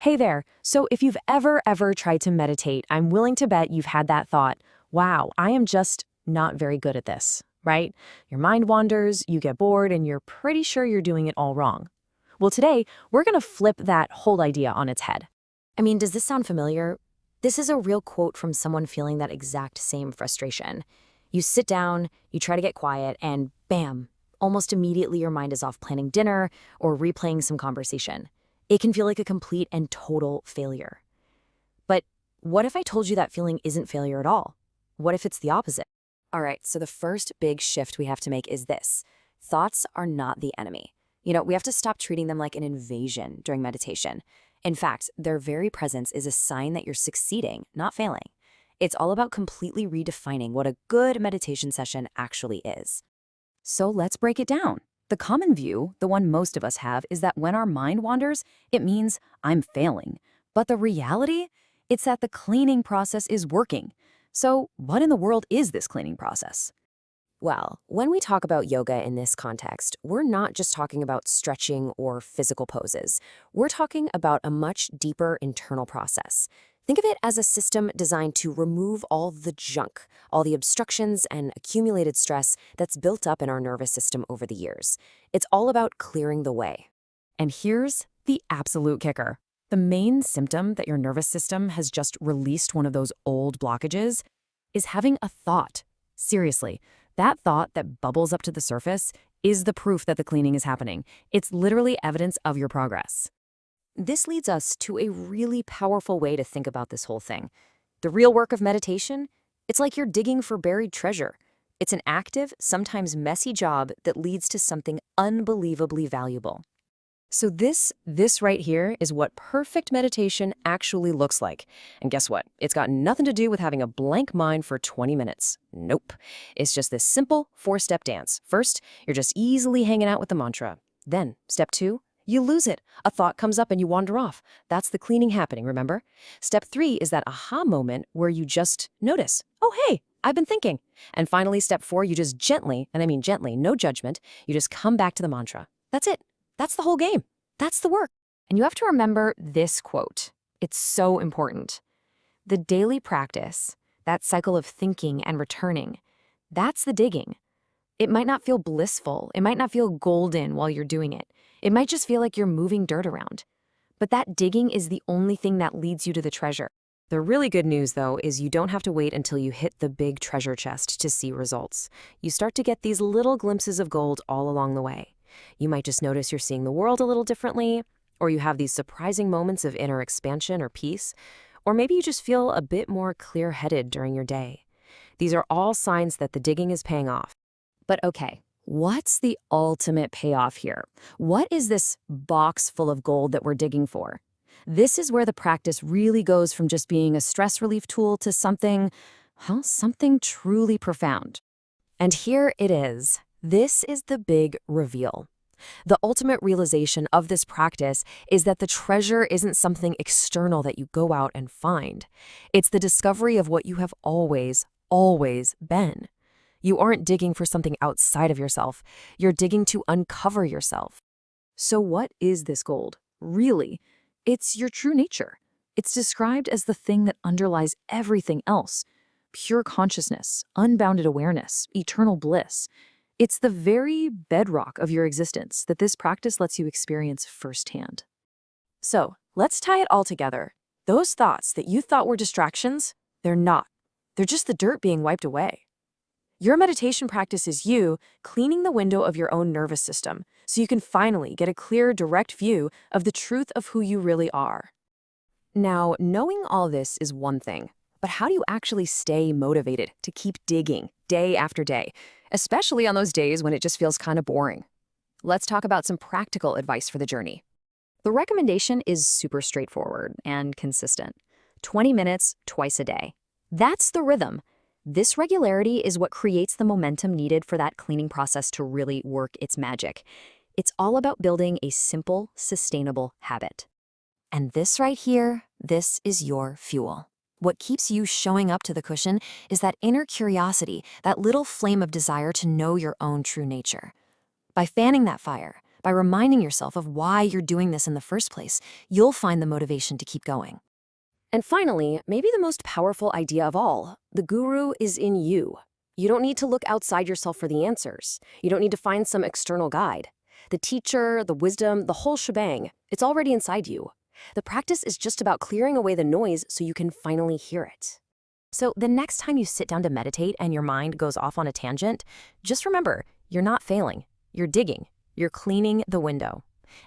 Hey there. So if you've ever tried to meditate, I'm willing to bet you've had that thought, wow, I am just not very good at this, right? Your mind wanders, you get bored, and you're pretty sure you're doing it all wrong. Well, today, we're going to flip that whole idea on its head. I mean, does this sound familiar? This is a real quote from someone feeling that exact same frustration. You sit down, you try to get quiet, and bam, almost immediately your mind is off planning dinner or replaying some conversation. It can feel like a complete and total failure. But what if I told you that feeling isn't failure at all? What if it's the opposite? All right, so the first big shift we have to make is this. Thoughts are not the enemy. We have to stop treating them like an invasion during meditation. In fact, their very presence is a sign that you're succeeding, not failing. It's all about completely redefining what a good meditation session actually is. So let's break it down. The common view, the one most of us have, is that when our mind wanders, it means I'm failing. But the reality? It's that the cleaning process is working. So what in the world is this cleaning process? Well, when we talk about yoga in this context, we're not just talking about stretching or physical poses. We're talking about a much deeper internal process. Think of it as a system designed to remove all the junk, all the obstructions and accumulated stress that's built up in our nervous system over the years. It's all about clearing the way. And here's the absolute kicker. The main symptom that your nervous system has just released one of those old blockages is having a thought. Seriously, that thought that bubbles up to the surface is the proof that the cleaning is happening. It's literally evidence of your progress. This leads us to a really powerful way to think about this whole thing. The real work of meditation, it's like you're digging for buried treasure. It's an active, sometimes messy job that leads to something unbelievably valuable. So this right here is what perfect meditation actually looks like. And guess what? It's got nothing to do with having a blank mind for 20 minutes. Nope. It's just this simple 4-step dance. First, you're just easily hanging out with the mantra. Then, step 2, you lose it. A thought comes up and you wander off. That's the cleaning happening, remember? Step 3 is that aha moment where you just notice, oh, hey, I've been thinking. And finally, step 4, you just gently, and I mean gently, no judgment, you just come back to the mantra. That's it. That's the whole game. That's the work. And you have to remember this quote. It's so important. The daily practice, that cycle of thinking and returning, that's the digging. It might not feel blissful. It might not feel golden while you're doing it. It might just feel like you're moving dirt around. But that digging is the only thing that leads you to the treasure. The really good news, though, is you don't have to wait until you hit the big treasure chest to see results. You start to get these little glimpses of gold all along the way. You might just notice you're seeing the world a little differently, or you have these surprising moments of inner expansion or peace, or maybe you just feel a bit more clear-headed during your day. These are all signs that the digging is paying off. But okay, what's the ultimate payoff here? What is this box full of gold that we're digging for? This is where the practice really goes from just being a stress relief tool to something truly profound. And here it is. This is the big reveal. The ultimate realization of this practice is that the treasure isn't something external that you go out and find. It's the discovery of what you have always been. You aren't digging for something outside of yourself. You're digging to uncover yourself. So what is this gold? Really, it's your true nature. It's described as the thing that underlies everything else. Pure consciousness, unbounded awareness, eternal bliss. It's the very bedrock of your existence that this practice lets you experience firsthand. So, let's tie it all together. Those thoughts that you thought were distractions, they're not. They're just the dirt being wiped away. Your meditation practice is you cleaning the window of your own nervous system so you can finally get a clear, direct view of the truth of who you really are. Now, knowing all this is one thing, but how do you actually stay motivated to keep digging day after day, especially on those days when it just feels kind of boring? Let's talk about some practical advice for the journey. The recommendation is super straightforward and consistent. 20 minutes, twice a day. That's the rhythm. This regularity is what creates the momentum needed for that cleaning process to really work its magic. It's all about building a simple, sustainable habit. And this right here, this is your fuel. What keeps you showing up to the cushion is that inner curiosity, that little flame of desire to know your own true nature. By fanning that fire, By reminding yourself of why you're doing this in the first place, you'll find the motivation to keep going. And finally, maybe the most powerful idea of all, the guru is in you. You don't need to look outside yourself for the answers. You don't need to find some external guide. The teacher, the wisdom, the whole shebang, it's already inside you. The practice is just about clearing away the noise so you can finally hear it. So the next time you sit down to meditate and your mind goes off on a tangent, just remember, you're not failing. You're digging. You're cleaning the window.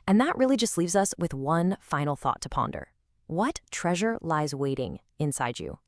And that really just leaves us with one final thought to ponder. What treasure lies waiting inside you?